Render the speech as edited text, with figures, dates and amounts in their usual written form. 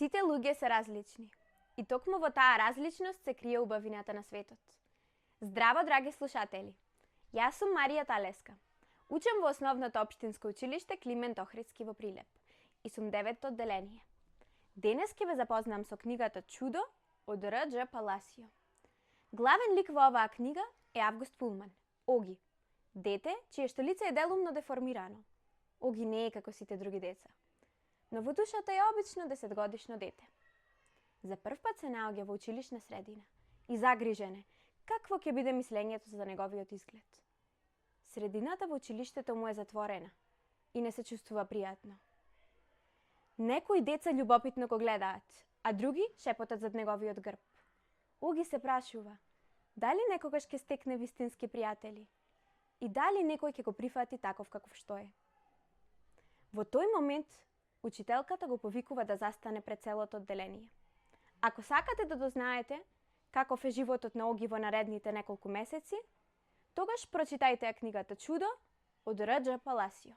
Сите луѓе се различни. И токму во таа различност се крие убавината на светот. Здраво, драги слушатели! Јас сум Марија Талеска. Учам во основното општинско училиште Климент Охридски во Прилеп и сум 9-то одделение. Денес ќе ве запознам со книгата Чудо од Р.Џ. Паласио. Главен лик во оваа книга е Август Пулман, Оги, дете чие што лице е делумно деформирано. Оги не е како сите други деца, но во душата е обично 10-годишно дете. За прв пат се наоѓа во училишна средина и загрижен е какво ќе биде мислењето за неговиот изглед. Средината во училиштето му е затворена и не се чувствува пријатно. Некои деца љубопитно го гледаат, а други шепотат зад неговиот грб. Оги се прашува, дали некогаш ќе стекне вистински пријатели и дали некој ќе го прифати таков каков што е. Во тој момент, учителката го повикува да застане пред целото одделение. Ако сакате да дознаете каков е животот на Оги во наредните неколку месеци, тогаш прочитајте ја книгата Чудо од Р.Џ. Паласио.